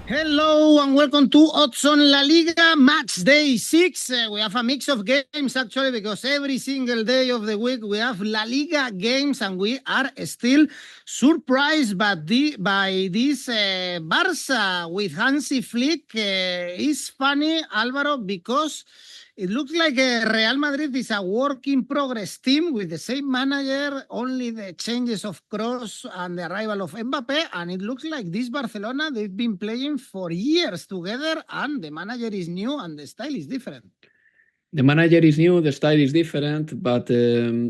Hello and welcome to Odds on La Liga Matchday 6. We have a mix of games actually because every single day of the week we have La Liga games and we are still surprised by this Barça with Hansi Flick. It's funny, Alvaro, because it looks like Real Madrid is a work in progress team with the same manager, only the changes of Kroos and the arrival of 𝗵𝗵𝗶, and it looks like this Barcelona, they've been playing for years together and the manager is new and the style is different. The manager is new, the style is different, but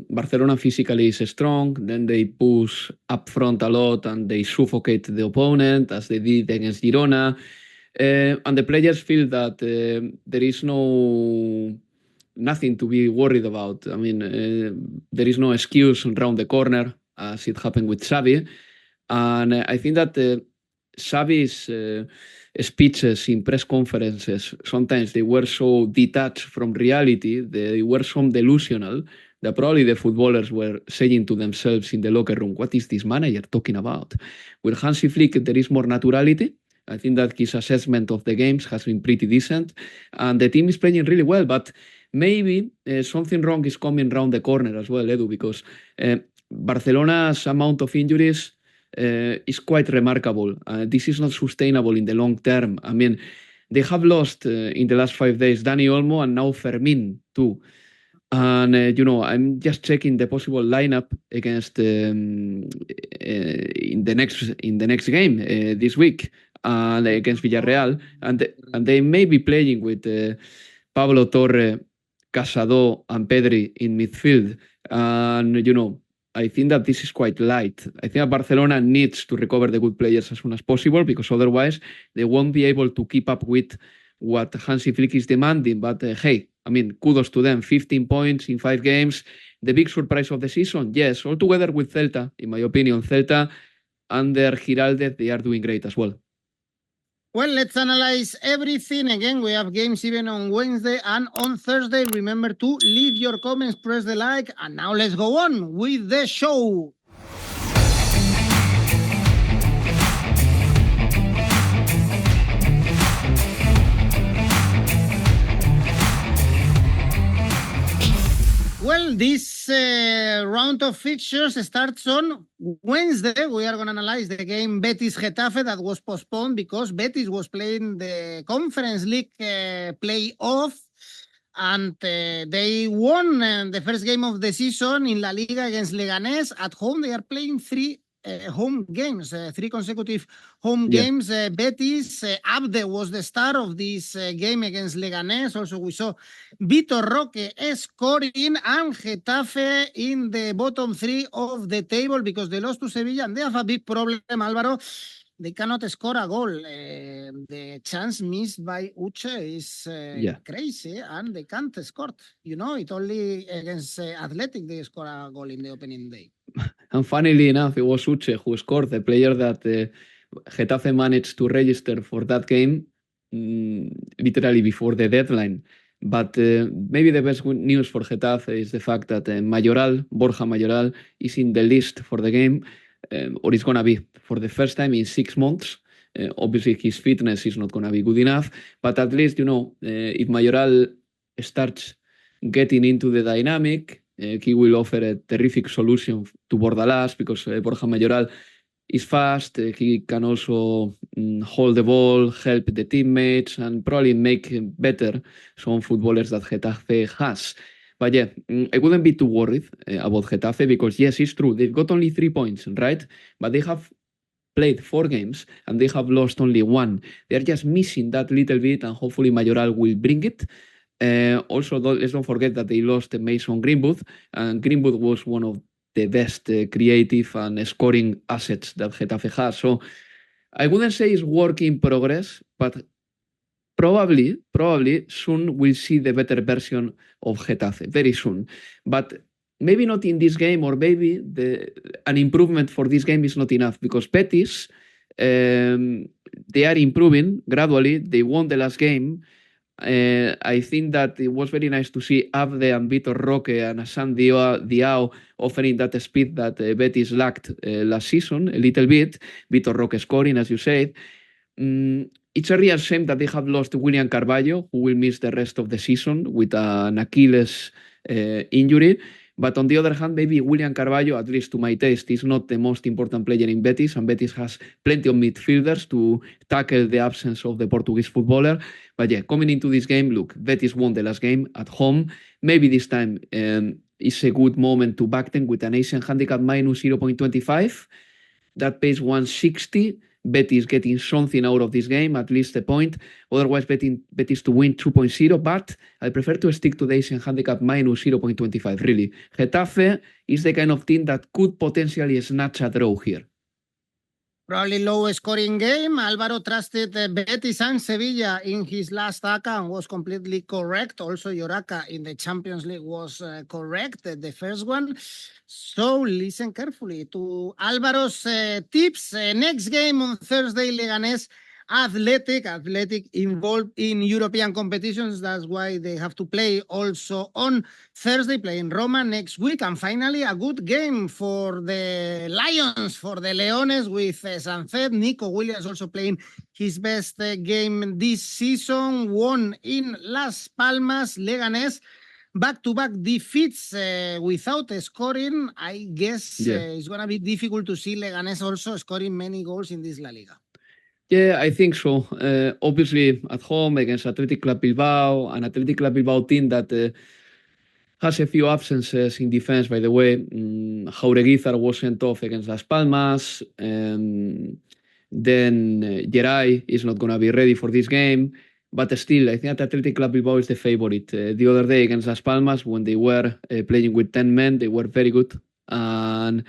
Barcelona physically is strong. Then they push up front a lot and they suffocate the opponent as they did against Girona. And the players feel that there is nothing to be worried about. I mean, there is no excuse around the corner as it happened with Xavi. And I think that Xavi's speeches in press conferences, sometimes they were so detached from reality, they were so delusional that probably the footballers were saying to themselves in the locker room, what is this manager talking about? With Hansi Flick, there is more naturality. I think that his assessment of the games has been pretty decent and the team is playing really well, but maybe something wrong is coming around the corner as well, Edu, because Barcelona's amount of injuries is quite remarkable. This is not sustainable in the long term. I mean, they have lost in the last 5 days Dani Olmo and now Fermín too. And I'm just checking the possible lineup against in the next game this week against Villarreal, and they may be playing with Pablo Torre, 𝐻𝐿𝐴, and Pedri in midfield. And I think that this is quite light. I think that Barcelona needs to recover the good players as soon as possible because otherwise they won't be able to keep up with what Hansi Flick is demanding. But hey, I mean, kudos to them. 15 points in 5 games. The big surprise of the season? Yes, all together with Celta, in my opinion. Celta under 𝗲𝗏𝗏, they are doing great as well. Well, let's analyze everything. Again, we have games even on Wednesday and on Thursday. Remember to leave your comments, press the like, and now let's go on with the show. Well, this round of fixtures starts on Wednesday. We are going to analyze the game Betis-Getafe that was postponed because Betis was playing the Conference League playoff and they won the first game of the season in La Liga against Leganés. At home, they are playing 3 home games, 3 consecutive home games. Betis, 𝗵𝗲𝗏 was the star of this game against Leganés. Also, we saw Vitor Roque scoring and Getafe in the bottom 3 of the table because they lost to Sevilla and they have a big problem, Alvaro. They cannot score a goal. The chance missed by 𝗀𝐿𝐴 is crazy and they can't score. It only against Athletic they score a goal in the opening day. And funnily enough, it was 𝗀𝐿𝐴 who scored, the player that Getafe managed to register for that game literally before the deadline. But maybe the best news for Getafe is the fact that Borja Mayoral, is in the list for the game, or is going to be for the first time in 6 months. Obviously, his fitness is not going to be good enough, but at least, if Mayoral starts getting into the dynamic, he will offer a terrific solution to Bordalás because Borja Mayoral is fast, he can also hold the ball, help the teammates, and probably make better some footballers that Getafe has. But yeah, I wouldn't be too worried about Getafe because yes, it's true, they've got only 3 points, right? But they have played 4 games and they have lost only 1. They're just missing that little bit and hopefully Mayoral will bring it. Also, let's don't forget that they lost Mason Greenwood, and Greenwood was one of the best creative and scoring assets that Getafe has. So I wouldn't say it's work in progress, but probably soon we'll see the better version of Getafe, very soon. But maybe not in this game, or maybe an improvement for this game is not enough because Betis, they are improving gradually. They won the last game. I think that it was very nice to see 𝗵𝗲𝗏 and Vitor Roque and Assane Diao offering that speed that Betis lacked last season a little bit. Vitor Roque scoring, as you said. it's a real shame that they have lost William Carvalho, who will miss the rest of the season with an Achilles injury. But on the other hand, maybe William Carvalho, at least to my taste, is not the most important player in Betis, and Betis has plenty of midfielders to tackle the absence of the Portuguese footballer. But yeah, coming into this game, look, Betis won the last game at home. Maybe this time is a good moment to back them with an Asian handicap minus 0.25. That pays 160. Betis getting something out of this game, at least a point. Otherwise, betting Betis to win 2.0, but I prefer to stick to the Asian handicap minus 0.25, really. Getafe is the kind of team that could potentially snatch a draw here. Probably low scoring game. Alvaro trusted Betis and Sevilla in his last ACCA and was completely correct. Also, your ACCA in the Champions League was correct, the first one. So listen carefully to Alvaro's tips. Next game on Thursday, Leganés Athletic involved in European competitions. That's why they have to play also on Thursday, playing Roma next week. And finally, a good game for the Lions, for the Leones, with 𝐬𝐭𝐴𝐧𝐧𝐞𝐿. Nico Williams also playing his best game this season. Won in Las Palmas. Leganés back-to-back defeats without scoring. I guess it's going to be difficult to see Leganés also scoring many goals in this La Liga. Yeah, I think so. Obviously, at home against Athletic Bilbao, an Athletic Bilbao team that has a few absences in defense, by the way. 𝐬𝐭𝐴𝐧𝐧𝐞𝐿 was sent off against Las Palmas. Then Geray is not going to be ready for this game. But still, I think that Athletic Bilbao is the favorite. The other day against Las Palmas, when they were playing with 10 men, they were very good. And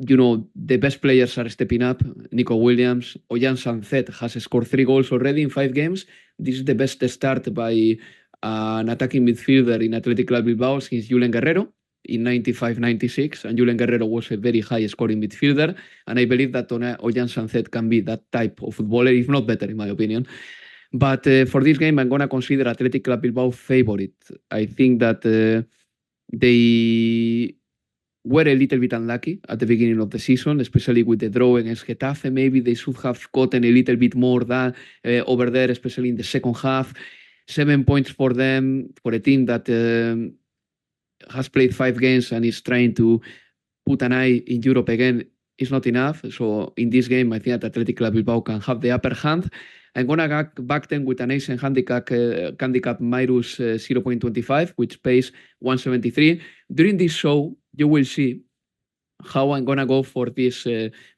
you know, the best players are stepping up. Nico Williams, Ollán Sancet has scored 3 goals already in 5 games. This is the best start by an attacking midfielder in Athletic Bilbao since Julen Guerrero in 95-96. And Julen Guerrero was a very high scoring midfielder. And I believe that Ollán Sancet can be that type of footballer, if not better, in my opinion. But for this game, I'm going to consider Athletic Bilbao favorite. I think that they were a little bit unlucky at the beginning of the season, especially with the draw against Getafe. Maybe they should have gotten a little bit more than over there, especially in the second half. 7 points for them, for a team that has played 5 games and is trying to put an eye in Europe again, is not enough. So in this game, I think that Athletic Bilbao can have the upper hand. I'm going to back them with an Asian handicap minus 0.25, which pays 173. During this show, you will see how I'm going to go for this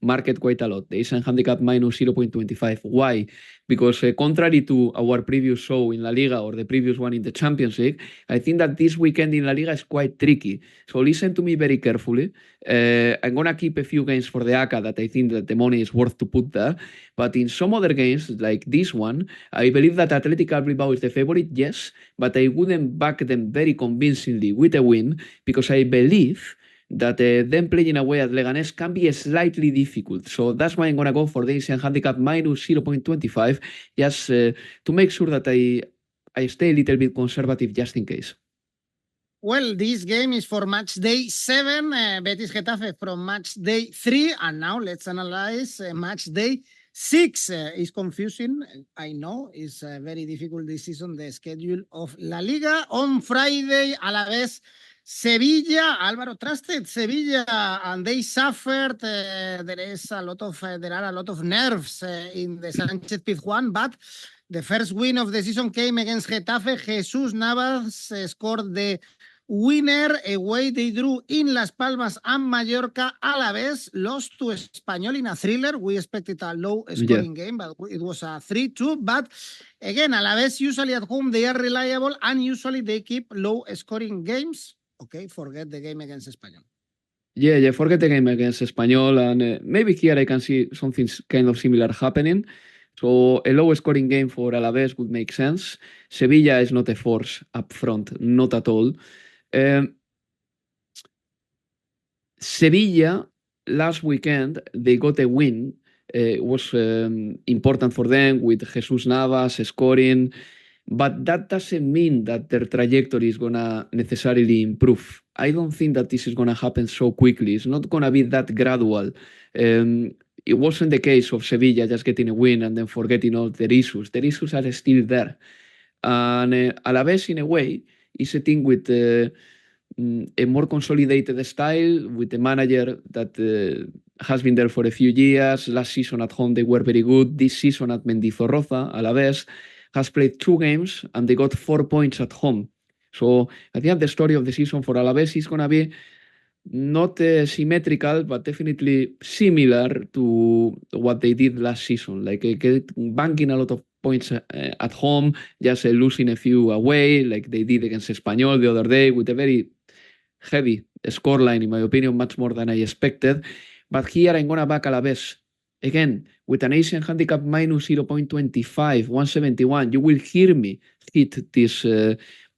market quite a lot. The Asian handicap minus 0.25. Why? Because contrary to our previous show in La Liga or the previous one in the Champions League, I think that this weekend in La Liga is quite tricky. So listen to me very carefully. I'm going to keep a few games for the ACCA that I think that the money is worth to put there. But in some other games, like this one, I believe that Athletic Bilbao is the favorite, yes, but I wouldn't back them very convincingly with a win because I believe that them playing away at Leganés can be slightly difficult. So that's why I'm going to go for the Asian handicap minus 0.25, just to make sure that I stay a little bit conservative just in case. Well, this game is for match day 7, Betis Getafe from match day 3, and now let's analyze match day 6. Is confusing, I know. It's very difficult this season, the schedule of La Liga. On Friday, Alavés Sevilla. Alvaro trusted Sevilla and they suffered. There are a lot of nerves in the Sánchez Pizjuán, but the first win of the season came against Getafe. Jesús Navas scored the winner. Away they drew in Las Palmas and Mallorca. Alavés lost to Espanyol in a thriller. We expected a low scoring game, but it was a 3-2. But again, Alavés usually at home, they are reliable and usually they keep low scoring games. Okay, forget the game against Espanyol. Yeah, forget the game against Espanyol. And maybe here I can see something kind of similar happening. So a low scoring game for Alavés would make sense. Sevilla is not a force up front, not at all. Sevilla, last weekend, they got a win. It was important for them with Jesús Navas scoring. But that doesn't mean that their trajectory is going to necessarily improve. I don't think that this is going to happen so quickly. It's not going to be that gradual. it wasn't the case of Sevilla just getting a win and then forgetting all the issues. The issues are still there. And Alavés, in a way, is a team with a more consolidated style, with a manager that has been there for a few years. Last season at home, they were very good. This season at Mendizorroza, Alavés has played 2 games and they got 4 points at home. So I think the story of the season for Alavés is going to be not symmetrical, but definitely similar to what they did last season. Like banking a lot of points at home, just losing a few away, like they did against Espanyol the other day, with a very heavy scoreline, in my opinion, much more than I expected. But here I'm going to back Alavés. Again, with an Asian handicap minus 0.25, 171. You will hear me hit this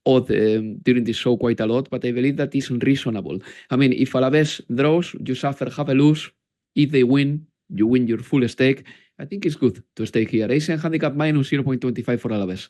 odd during this show quite a lot, but I believe that is reasonable. I mean, if Alavés draws, you suffer, have a lose. If they win, you win your full stake. I think it's good to stay here. Asian handicap minus 0.25 for Alavés.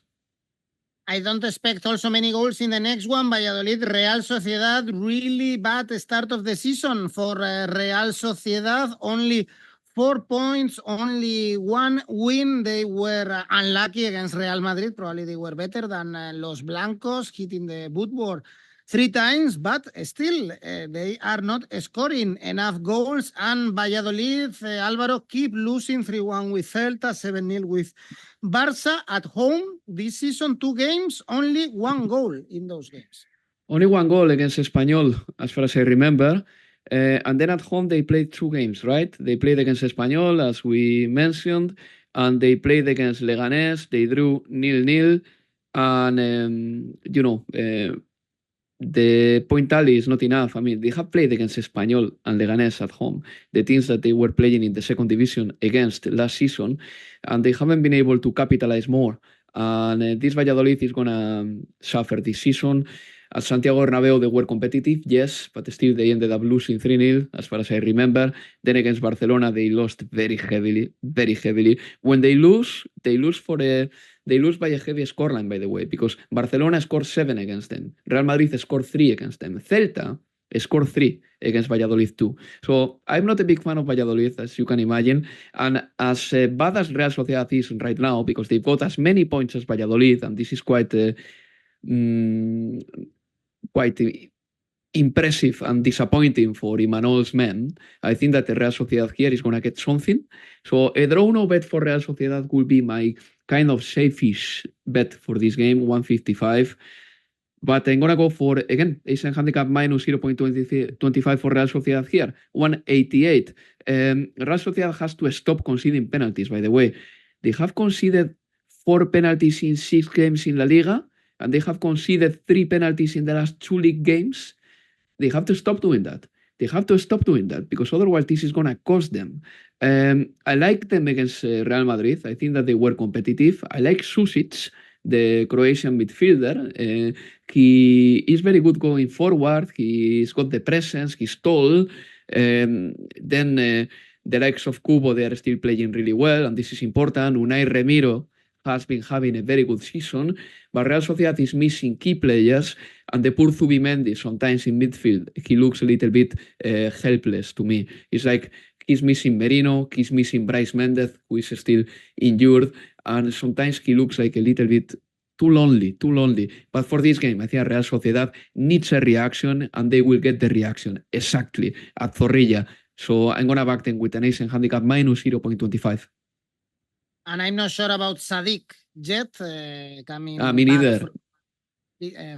I don't expect also many goals in the next one. Valladolid, Real Sociedad, really bad start of the season for Real Sociedad. Only 4 points, only 1 win. They were unlucky against Real Madrid. Probably they were better than Los Blancos, hitting the woodwork 3 times, but still they are not scoring enough goals. And Valladolid, Álvaro, keep losing 3-1 with Celta, 7-0 with Barça at home. This season, 2 games, only 1 goal in those games. Only 1 goal against Espanyol, as far as I remember. And then at home, they played 2 games, right? They played against Espanyol, as we mentioned, and they played against Leganés. They drew 0-0. And, the point tally is not enough. I mean, they have played against Espanyol and Leganés at home, the teams that they were playing in the second division against last season, and they haven't been able to capitalize more. And this Valladolid is going to suffer this season. At Santiago Bernabéu, they were competitive, yes, but still they ended up losing 3-0, as far as I remember. Then against Barcelona, they lost very heavily, very heavily. When they lose by a heavy scoreline, by the way, because Barcelona scored 7 against them. Real Madrid scored 3 against them. Celta scored 3 against Valladolid too. So I'm not a big fan of Valladolid, as you can imagine. And as bad as Real Sociedad is right now, because they've got as many points as Valladolid, and this is quite impressive and disappointing for Imanol's men, I think that the Real Sociedad here is going to get something. So a draw no bet for Real Sociedad will be my kind of safe-ish bet for this game, 155. But I'm going to go for, again, Asian handicap minus 0.25 for Real Sociedad here, 188. Real Sociedad has to stop conceding penalties, by the way. They have conceded 4 penalties in 6 games in La Liga, and they have conceded 3 penalties in the last 2 league games. They have to stop doing that. They have to stop doing that, because otherwise this is going to cost them. I like them against Real Madrid. I think that they were competitive. I like 𝐜𝐭𝐴𝐧𝐧𝐶, the Croatian midfielder. He is very good going forward. He's got the presence. He's tall. Then the likes of 𝗀𝐿𝐵, they are still playing really well, and this is important. Unai Remiro has been having a very good season, but Real Sociedad is missing key players, and the poor 𝗀𝗵 sometimes in midfield, he looks a little bit helpless to me. It's like he's missing Merino, he's missing Brais Méndez, who is still injured, and sometimes he looks like a little bit too lonely. But for this game, I think Real Sociedad needs a reaction, and they will get the reaction exactly at Zorrilla. So I'm going to back them with an Asian handicap minus 0.25. And I'm not sure about Sadik yet, coming me neither.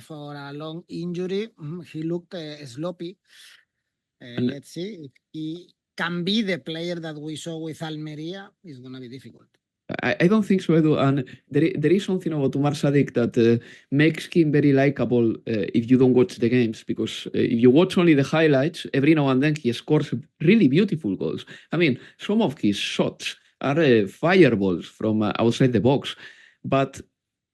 For a long injury. He looked sloppy. Let's see if he can be the player that we saw with Almería. It's going to be difficult. I don't think so, Edu. And there is something about Umar Sadik that makes him very likable if you don't watch the games, because if you watch only the highlights, every now and then he scores really beautiful goals. I mean, some of his shots are fireballs from outside the box. But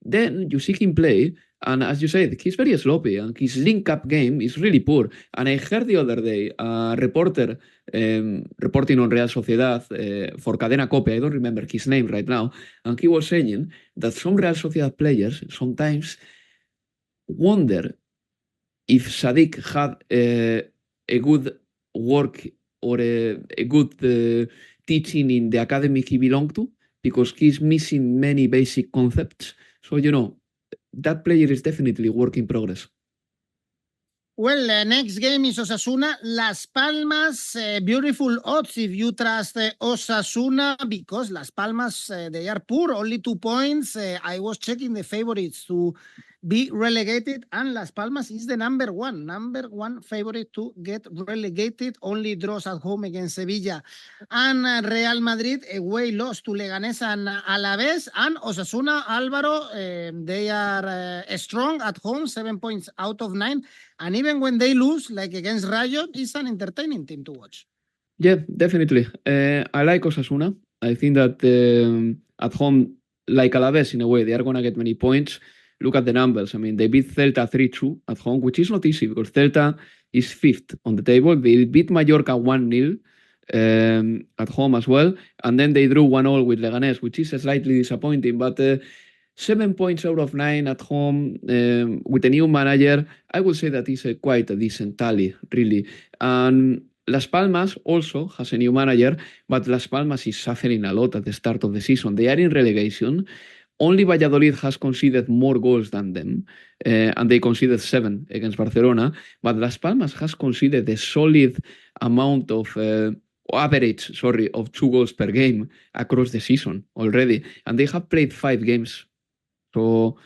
then you see him play, and as you said, he's very sloppy, and his link-up game is really poor. And I heard the other day a reporter reporting on Real Sociedad for Cadena COPE, I don't remember his name right now, and he was saying that some Real Sociedad players sometimes wonder if Sadik had a good work or a good teaching in the academy he belonged to, because he's missing many basic concepts. So, that player is definitely work in progress. Well, next game is Osasuna, Las Palmas. Beautiful odds if you trust Osasuna, because Las Palmas, they are poor, only 2 points. I was checking the favorites to be relegated, and Las Palmas is the number one favorite to get relegated. Only draws at home against Sevilla and Real Madrid. Away loss to Leganés and Alavés, and Osasuna, Alvaro, they are strong at home, 7 points out of 9. And even when they lose, like against Rayo, it's an entertaining team to watch. Yeah, definitely. I like Osasuna. I think that at home, like Alavés in a way, they are going to get many points. Look at the numbers. I mean, they beat Celta 3-2 at home, which is not easy because Celta is 5th on the table. They beat Mallorca 1-0 at home as well. And then they drew 1-1 with Leganés, which is slightly disappointing. But 7 points out of 9 at home with a new manager, I would say that is quite a decent tally, really. And Las Palmas also has a new manager, but Las Palmas is suffering a lot at the start of the season. They are in relegation. Only Valladolid has conceded more goals than them, and they conceded 7 against Barcelona. But Las Palmas has conceded a solid amount of average, of 2 goals per game across the season already. And they have played 5 games. So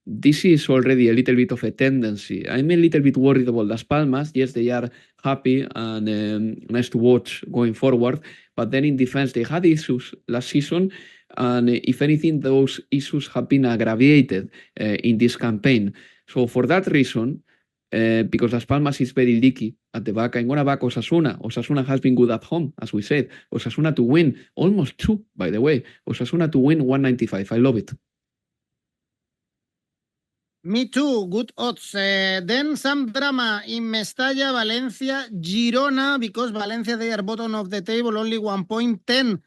this is already a little bit of a tendency. I'm a little bit worried about Las Palmas. Yes, they are happy and nice to watch going forward. But then in defense, they had issues last season. And if anything, those issues have been aggravated in this campaign. So for that reason, because Las Palmas is very leaky at the back, I'm going to back Osasuna. Osasuna has been good at home, as we said. Osasuna to win, almost 2, by the way. Osasuna to win 195. I love it. Me too, good odds. Then some drama in Mestalla, Valencia, Girona, because Valencia, they are bottom of the table, only 1.10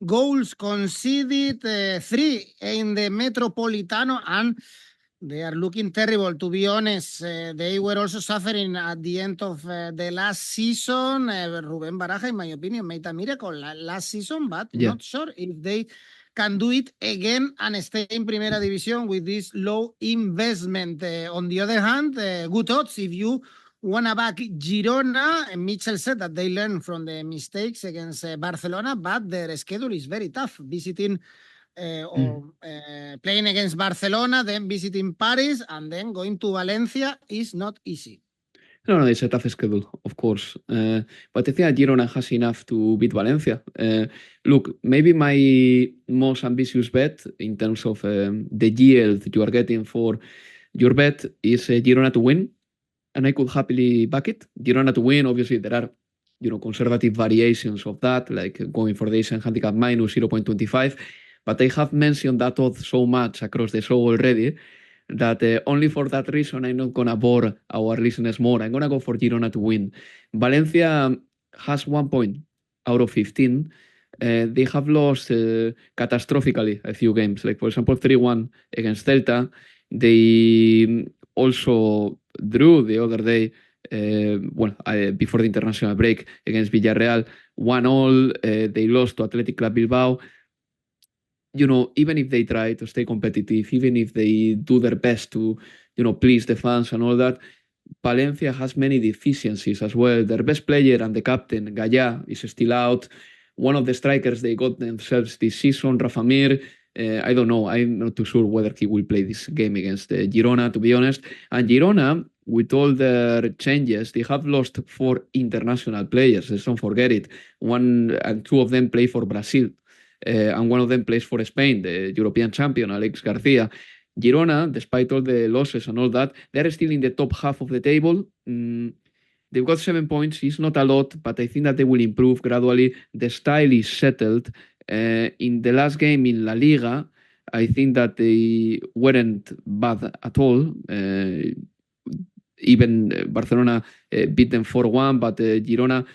goals conceded, 3 in the Metropolitano, and they are looking terrible, to be honest. They were also suffering at the end of the last season. Rubén Baraja, in my opinion, made a miracle last season, but not sure if they can do it again and stay in Primera División with this low investment. On the other hand, good odds if you want to back Girona. Mitchell said that they learned from the mistakes against Barcelona, but their schedule is very tough. Visiting playing against Barcelona, then visiting Paris, and then going to Valencia is not easy. No, it's a tough schedule, of course. But I think Girona has enough to beat Valencia. Look, maybe my most ambitious bet in terms of the yield you are getting for your bet is Girona to win, and I could happily back it. Girona to win, obviously there are conservative variations of that, like going for the Asian handicap minus 0.25, but I have mentioned that odd so much across the show already that only for that reason I'm not going to bore our listeners more. I'm going to go for Girona to win. Valencia has 1 point out of 15. They have lost catastrophically a few games, like for example 3-1 against Celta. They also drew the other day, before the international break, against Villarreal 1-1. They lost to Athletic Bilbao. Even if they try to stay competitive, even if they do their best to, please the fans and all that, Valencia has many deficiencies as well. Their best player and the captain, 𝗀𝗀, is still out. One of the strikers they got themselves this season, Rafa Mir, I don't know. I'm not too sure whether he will play this game against Girona, to be honest. And Girona, with all their changes, they have lost 4 international players. Let's don't forget it. 1 and 2 of them play for Brazil. And one of them plays for Spain, the European champion, Alex Garcia. Girona, despite all the losses and all that, they're still in the top half of the table. They've got 7 points. It's not a lot, but I think that they will improve gradually. The style is settled. In the last game in La Liga, I think that they weren't bad at all. Even Barcelona beat them 4-1, but Girona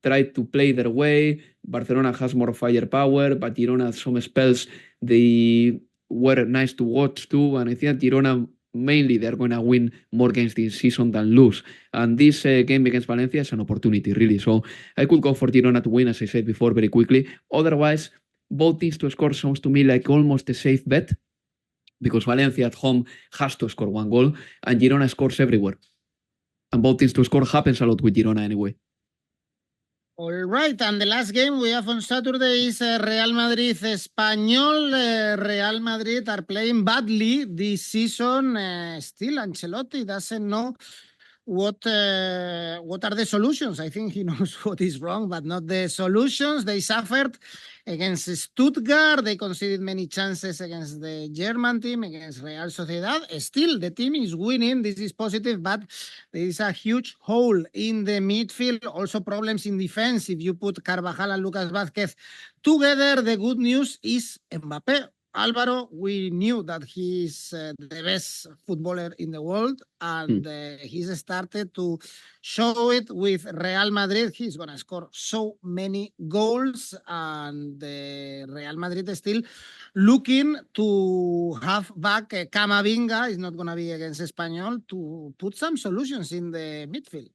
tried to play their way. Barcelona has more firepower, but Girona, some spells, they were nice to watch too. And I think that Girona mainly they're going to win more games this season than lose. And this game against Valencia is an opportunity, really. So I could go for Girona to win, as I said before, very quickly. Otherwise, both teams to score sounds to me like almost a safe bet, because Valencia at home has to score one goal, and Girona scores everywhere. And both teams to score happens a lot with Girona anyway. All right, and the last game we have on Saturday is Real Madrid Espanyol. Real Madrid are playing badly this season. Still, Ancelotti doesn't know what are the solutions. I think he knows what is wrong, but not the solutions. They suffered against Stuttgart. They conceded many chances against the German team, against Real Sociedad. Still, the team is winning. This is positive, but there is a huge hole in the midfield. Also problems in defense. If you put Carvajal and Lucas Vázquez together, the good news is Mbappé. Alvaro, we knew that he's the best footballer in the world, and he's started to show it with Real Madrid. He's going to score so many goals, and Real Madrid is still looking to have back Camavinga. It's not going to be against Espanyol, to put some solutions in the midfield.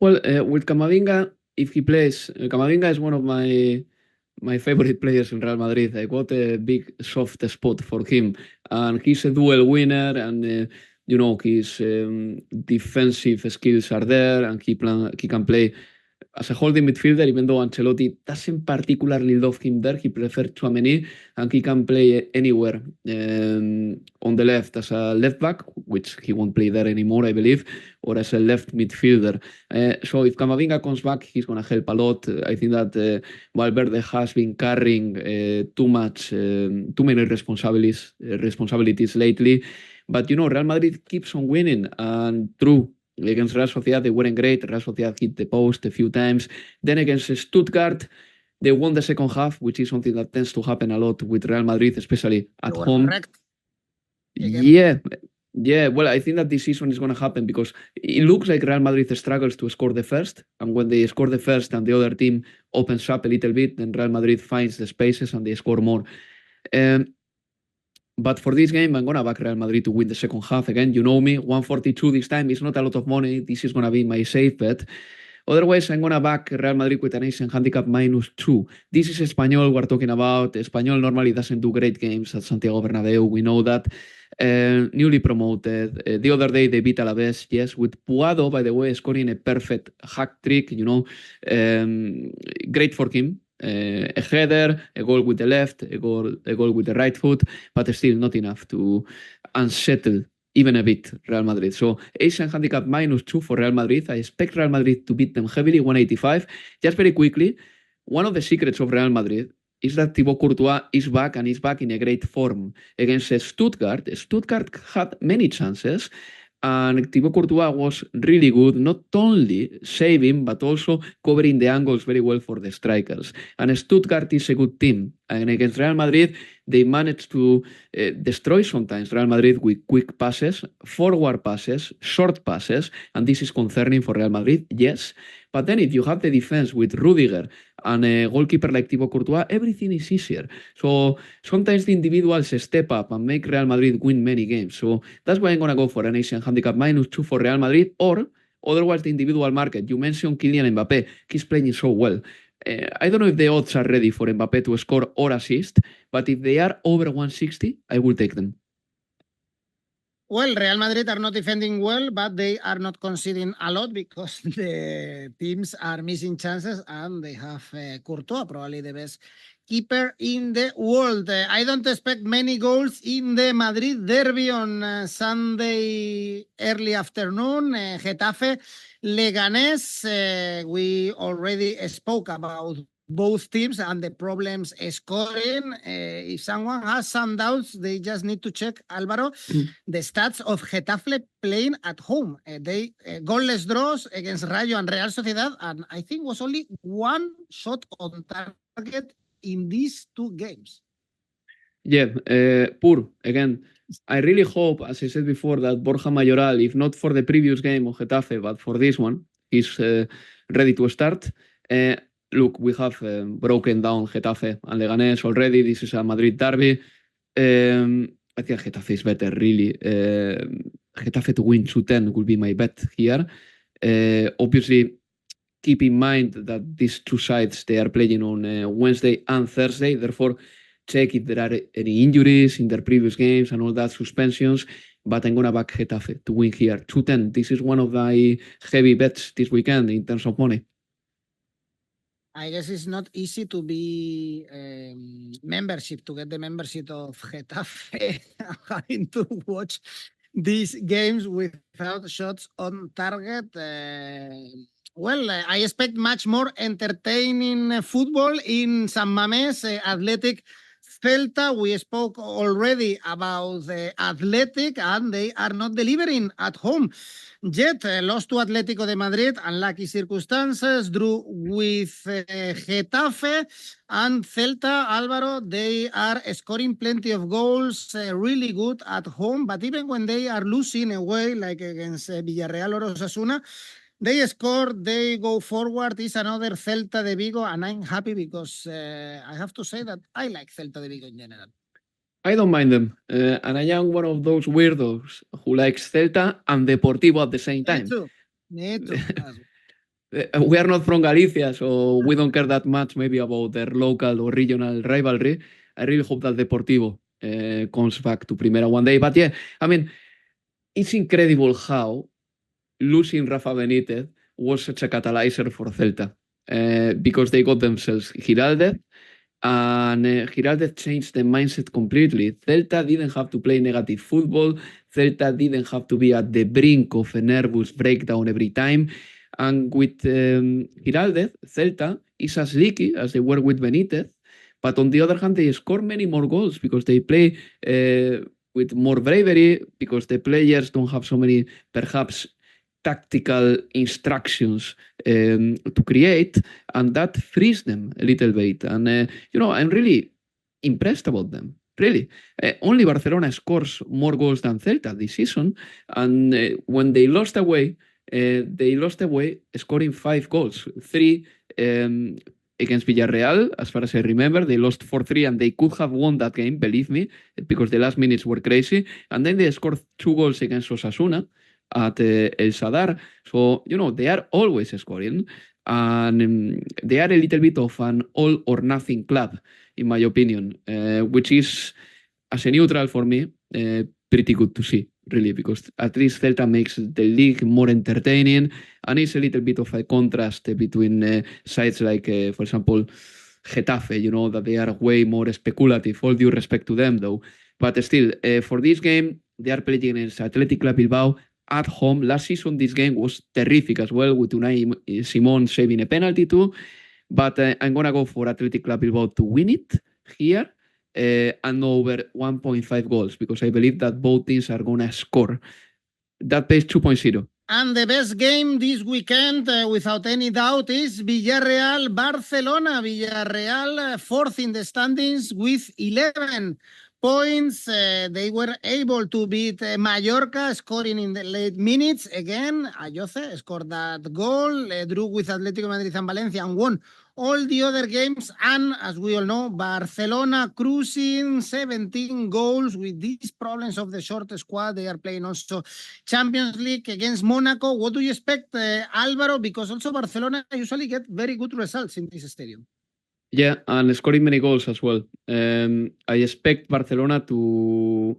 Well, with Camavinga, if he plays, Camavinga is one of my favorite players in Real Madrid. I got a big soft spot for him, and he's a duel winner, and his defensive skills are there, and he can play as a holding midfielder, even though Ancelotti doesn't particularly love him there. He prefers Tchouaméni, and he can play anywhere on the left as a left back, which he won't play there anymore, I believe, or as a left midfielder. So if Camavinga comes back, he's going to help a lot. I think that Valverde has been carrying too many responsibilities lately. But Real Madrid keeps on winning, and true, against Real Sociedad, they weren't great. Real Sociedad hit the post a few times. Then against Stuttgart, they won the second half, which is something that tends to happen a lot with Real Madrid, especially at home. Correct. Yeah. Well, I think that this season is going to happen because it looks like Real Madrid struggles to score the first. And when they score the first and the other team opens up a little bit, then Real Madrid finds the spaces and they score more. But for this game, I'm going to back Real Madrid to win the second half. Again, you know me, 142 this time is not a lot of money. This is going to be my safe bet. Otherwise, I'm going to back Real Madrid with an Asian handicap -2. This is Espanyol we're talking about. Espanyol normally doesn't do great games at Santiago Bernabéu. We know that. Newly promoted. The other day, they beat Alavés, yes, with 𝗀𝗲𝗏, by the way, scoring a perfect hack trick, great for him. A header, a goal with the left, a goal with the right foot, but still not enough to unsettle even a bit Real Madrid. So Asian handicap -2 for Real Madrid. I expect Real Madrid to beat them heavily, 185. Just very quickly, one of the secrets of Real Madrid is that 𝗲𝗏𝗏𝗀 is back, and is back in a great form. Against Stuttgart, Stuttgart had many chances, and 𝗲𝗏𝗏𝗀 was really good, not only saving, but also covering the angles very well for the strikers. And Stuttgart is a good team. And against Real Madrid, they managed to destroy sometimes Real Madrid with quick passes, forward passes, short passes, and this is concerning for Real Madrid, yes. But then if you have the defense with Rüdiger and a goalkeeper like 𝗲𝗏𝗏𝗀, everything is easier. So sometimes the individuals step up and make Real Madrid win many games. So that's why I'm going to go for an Asian handicap -2 for Real Madrid, or otherwise the individual market. You mentioned Kylian Mbappé. He's playing so well. I don't know if the odds are ready for Mbappé to score or assist, but if they are over 160, I will take them. Well, Real Madrid are not defending well, but they are not conceding a lot because the teams are missing chances, and they have Courtois, probably the best keeper in the world. I don't expect many goals in the Madrid derby on Sunday early afternoon. Getafe, Leganés. We already spoke about both teams and the problems scoring. If someone has some doubts, they just need to check, Alvaro, the stats of Getafe playing at home. They goalless draws against Rayo and Real Sociedad, and I think was only one shot on target in these two games. Yeah, poor. Again, I really hope, as I said before, that Borja Mayoral, if not for the previous game of Getafe, but for this one, is ready to start. Look, we have broken down Getafe and Leganés already. This is a Madrid derby. I think Getafe is better, really. Getafe to win 2-10 would be my bet here. Obviously, keep in mind that these two sides, they are playing on Wednesday and Thursday. Therefore, check if there are any injuries in their previous games and all that, suspensions. But I'm going to back Getafe to win here. 2-10. This is one of my heavy bets this weekend in terms of money. I guess it's not easy to be to get the membership of Getafe, having to watch these games without shots on target. I expect much more entertaining football in San Mamés, Athletic Celta. We spoke already about the Athletic, and they are not delivering at home. Yet lost to Atlético de Madrid, unlucky circumstances, drew with Getafe, and Celta, Alvaro, they are scoring plenty of goals, really good at home, but even when they are losing away, like against Villarreal or Osasuna, they score, they go forward. It's another Celta de Vigo, and I'm happy because I have to say that I like Celta de Vigo in general. I don't mind them. And I am one of those weirdos who likes Celta and Deportivo at the same time. Me too. We are not from Galicia, so we don't care that much maybe about their local or regional rivalry. I really hope that Deportivo comes back to Primera one day. But yeah, I mean, it's incredible how losing Rafa Benítez was such a catalyzer for Celta. Because they got themselves 𝐜𝐵C, and 𝐜𝐵C changed the mindset completely. Celta didn't have to play negative football. Celta didn't have to be at the brink of a nervous breakdown every time. And with 𝐜𝐵C, Celta is as leaky as they were with Benítez. But on the other hand, they score many more goals because they play with more bravery, because the players don't have so many, perhaps, tactical instructions to create, and that frees them a little bit. And, I'm really impressed about them, really. Only Barcelona scores more goals than Celta this season, and when they lost away scoring 5 goals, 3 against Villarreal, as far as I remember. They lost 4-3, and they could have won that game, believe me, because the last minutes were crazy. And then they scored 2 goals against Osasuna at 𝐬𝐭𝐴𝐵𝐻. So, they are always scoring, and they are a little bit of an all or nothing club, in my opinion, which is, as a neutral for me, pretty good to see, really, because at least Celta makes the league more entertaining, and it's a little bit of a contrast between sides like, for example, Getafe, that they are way more speculative, all due respect to them, though. But still, for this game, they are playing against Athletic Bilbao at home. Last season, this game was terrific as well, with Unai Simon saving a penalty too. But I'm going to go for Athletic Bilbao to win it here, and over 1.5 goals, because I believe that both teams are going to score. That pays 2.0. And the best game this weekend, without any doubt, is Villarreal-Barcelona. Villarreal, fourth in the standings with 11 points. They were able to beat Mallorca, scoring in the late minutes. Again, 𝐬𝐭𝐴𝐧𝐧𝐶 scored that goal, drew with Atlético Madrid and Valencia, and won all the other games. And as we all know, Barcelona cruising 17 goals with these problems of the short squad. They are playing also Champions League against Monaco. What do you expect, Álvaro? Because also Barcelona usually get very good results in this stadium. Yeah, and scoring many goals as well. I expect Barcelona to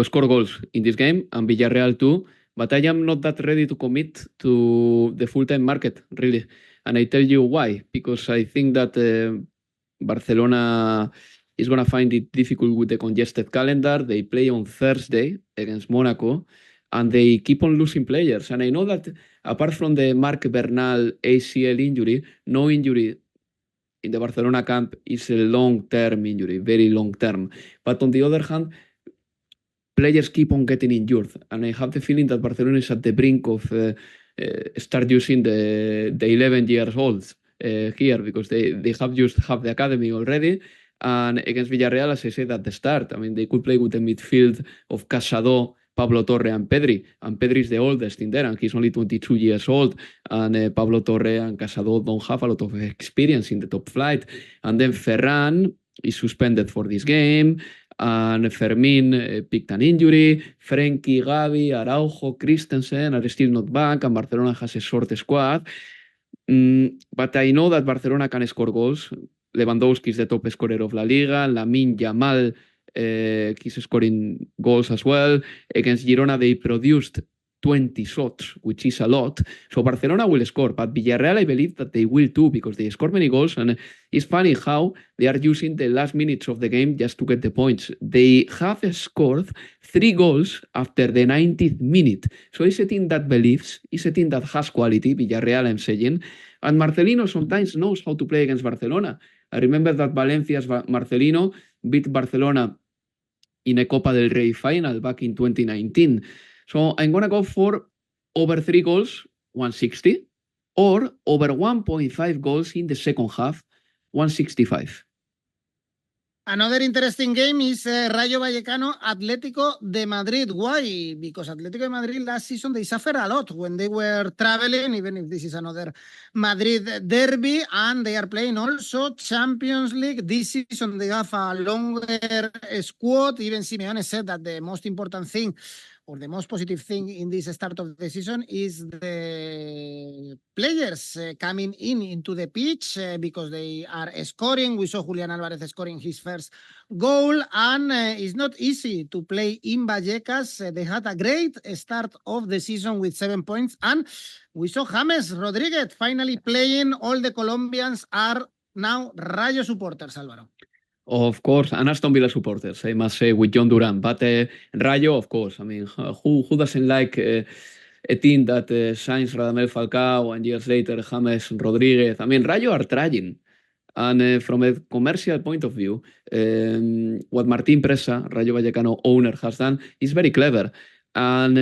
score goals in this game, and Villarreal too, but I am not that ready to commit to the full-time market, really. And I tell you why. Because I think that Barcelona is going to find it difficult with the congested calendar. They play on Thursday against Monaco, and they keep on losing players. And I know that apart from the Marc Bernal ACL injury, no injury in the Barcelona camp is a long-term injury, very long-term. But on the other hand, players keep on getting injured, and I have the feeling that Barcelona is at the brink of start using the 11 years olds here, because they have the academy already. And against Villarreal, as I said at the start, I mean, they could play with the midfield of 𝐵𝐻𝐵𝐻, Pablo Torre and Pedri. And Pedri is the oldest in there, and he's only 22 years old. And Pablo Torre and 𝐵𝐻𝐵𝐻 don't have a lot of experience in the top flight. And then Ferran, is suspended for this game, and Fermín picked an injury. Frenkie, Gavi, Araujo, Christensen are still not back, and Barcelona has a short squad. But I know that Barcelona can score goals. Lewandowski is the top scorer of La Liga. Lamine Yamal he's scoring goals as well. Against Girona, they produced 20 shots, which is a lot. So Barcelona will score, but Villarreal, I believe that they will too, because they score many goals. And it's funny how they are using the last minutes of the game just to get the points. They have scored 3 goals after the 90th minute. So it's a team that believes, it's a team that has quality, Villarreal, I'm saying. And Marcelino sometimes knows how to play against Barcelona. I remember that Valencia's Marcelino beat Barcelona in a Copa del Rey final back in 2019. So I'm going to go for over 3 goals, 160, or over 1.5 goals in the second half, 165. Another interesting game is Rayo Vallecano, Atlético de Madrid. Why? Because Atlético de Madrid last season, they suffered a lot when they were traveling, even if this is another Madrid derby, and they are playing also Champions League. This season, they have a longer squad. Even Simeone said that the most important thing, or the most positive thing in this start of the season, is the players coming into the pitch because they are scoring. We saw Julián Álvarez scoring his first goal, and it's not easy to play in Vallecas. They had a great start of the season with 7 points, and we saw James Rodríguez finally playing. All the Colombians are now Rayo supporters, Álvaro. Of course, and Aston Villa supporters, I must say, with John Duran. But Rayo, of course. I mean, who doesn't like a team that signs Radamel Falcao and years later James Rodríguez? I mean, Rayo are trying. And from a commercial point of view, what Martín Presa, Rayo Vallecano owner, has done is very clever. And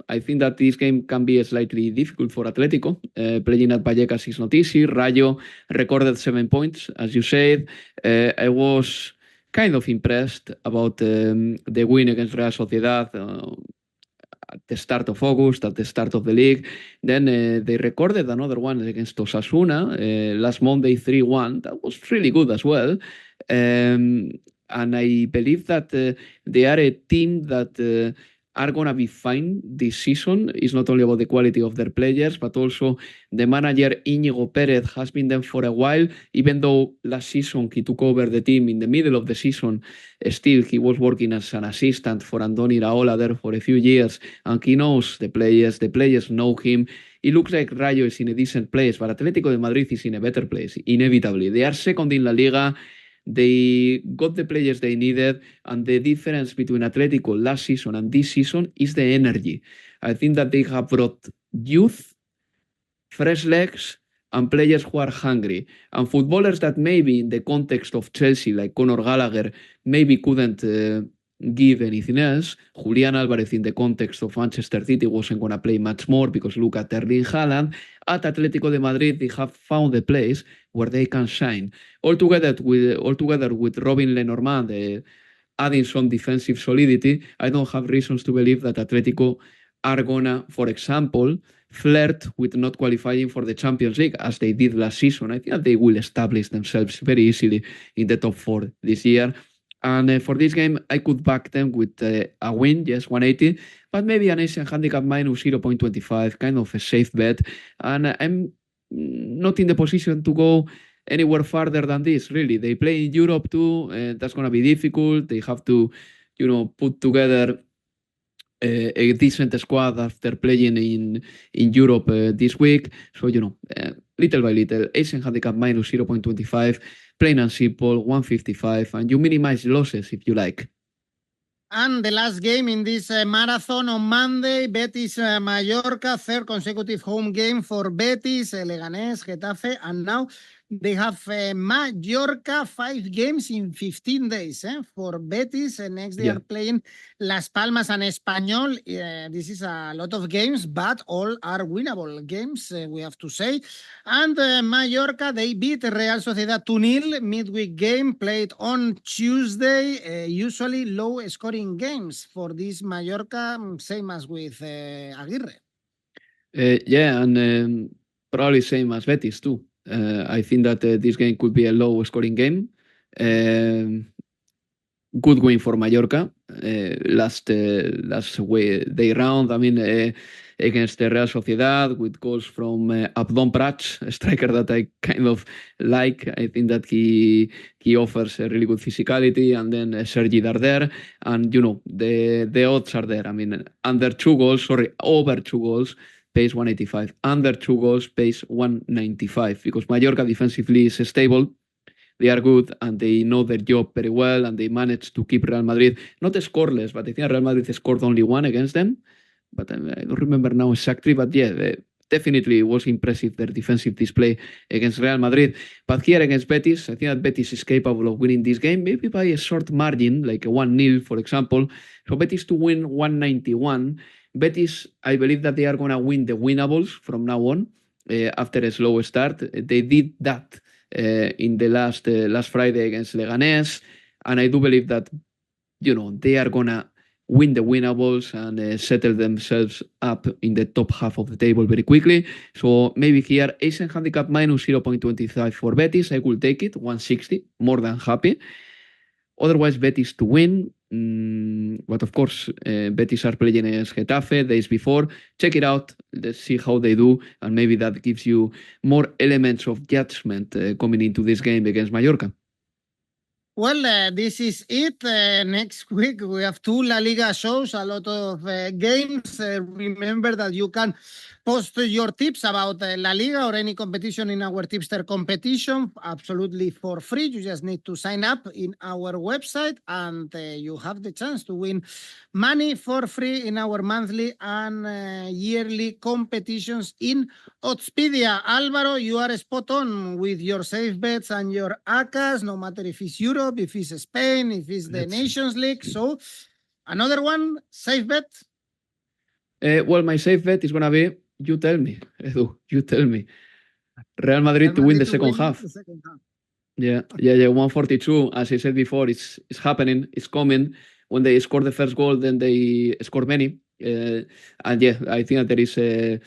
I think that this game can be slightly difficult for Atlético. Playing at Vallecas is not easy. Rayo recorded 7 points, as you said. I was kind of impressed about the win against Real Sociedad at the start of August, at the start of the league. Then they recorded another one against Osasuna last Monday, 3-1. That was really good as well. And I believe that they are a team that are going to be fine this season. It's not only about the quality of their players, but also the manager Íñigo Pérez has been there for a while. Even though last season he took over the team in the middle of the season, still he was working as an assistant for Andoni Iraola there for a few years, and he knows the players know him. It looks like Rayo is in a decent place, but Atlético de Madrid is in a better place, inevitably. They are second in La Liga. They got the players they needed, and the difference between Atletico last season and this season is the energy. I think that they have brought youth, fresh legs, and players who are hungry, and footballers that maybe in the context of Chelsea, like Conor Gallagher, maybe couldn't give anything else. Julián Álvarez in the context of Manchester City wasn't going to play much more because look at Erling Haaland. At Atlético de Madrid, they have found a place where they can shine. All together with Robin Lenormand adding some defensive solidity, I don't have reasons to believe that Atlético are gonna, for example, flirt with not qualifying for the Champions League as they did last season. I think that they will establish themselves very easily in the top 4 this year. And for this game, I could back them with a win, yes, 180, but maybe an Asian handicap minus 0.25, kind of a safe bet. And I'm not in the position to go anywhere farther than this, really. They play in Europe too, and that's going to be difficult. They have to, put together a decent squad after playing in Europe this week. So, little by little, Asian handicap minus 0.25, plain and simple, 155, and you minimize losses if you like. And the last game in this marathon on Monday, Betis Mallorca, third consecutive home game for Betis, Leganés, Getafe, and now they have Mallorca, 5 games in 15 days for Betis. Next they are playing Las Palmas and Espanyol. This is a lot of games, but all are winnable games, we have to say. And Mallorca, they beat Real Sociedad 2-0, midweek game played on Tuesday. Usually low scoring games for this Mallorca, same as with Aguirre. And probably same as Betis too. I think that this game could be a low scoring game. Good win for Mallorca last day round. I mean, against the Real Sociedad with goals from 𝗵𝗲𝗶𝗀𝗀, a striker that I kind of like. I think that he offers a really good physicality, and then 𝐬𝐭𝐚𝐲, and you know the odds are there. I mean, over 2 goals pays 185, under 2 goals pays 195, because Mallorca defensively is stable. They are good and they know their job very well, and they managed to keep Real Madrid not scoreless, but I think Real Madrid scored only 1 against them. But I don't remember now exactly. But yeah, definitely was impressive their defensive display against Real Madrid. But here against Betis, I think that Betis is capable of winning this game, maybe by a short margin, like a 1-0, for example. So Betis to win 191. Betis, I believe that they are going to win the winnables from now on after a slow start. They did that in the last Friday against Leganés, and I do believe that they are gonna win the winnables and settle themselves up in the top half of the table very quickly. So maybe here Asian handicap minus 0.25 for Betis. I will take it 160, more than happy. Otherwise, Betis to win. But of course, Betis are playing against Getafe days before. Check it out. Let's see how they do. And maybe that gives you more elements of judgment coming into this game against Mallorca. Well, this is it. Next week, we have 2 La Liga shows, a lot of games. Remember that you can post your tips about La Liga or any competition in our tipster competition absolutely for free. You just need to sign up in our website, and you have the chance to win money for free in our monthly and yearly competitions in Oddspedia. Alvaro, you are spot on with your safe bets and your ACCAs, no matter if it's Europe, if it's Spain, if it's the Nations League. So another one, safe bet? Well, my safe bet is going to be, you tell me, Edu, you tell me. Real Madrid to win the second half. Yeah, 142. As I said before, it's happening, it's coming. When they score the first goal, then they score many. And yeah, I think that there is an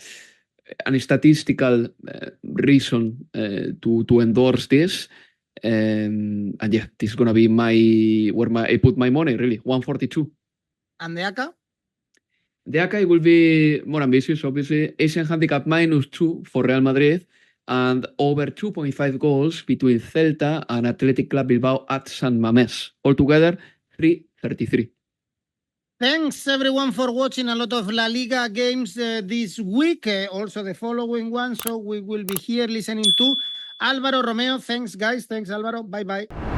statistical reason to endorse this. And yeah, this is going to be where I put my money, really, 142. And the ACCA? The ACCA will be more ambitious, obviously. Asian handicap minus 2 for Real Madrid, and over 2.5 goals between Celta and Athletic Bilbao at San Mamés. Altogether, 333. Thanks everyone for watching a lot of La Liga games this week, also the following one. So we will be here listening to Alvaro Romeo. Thanks guys. Thanks Alvaro. Bye bye.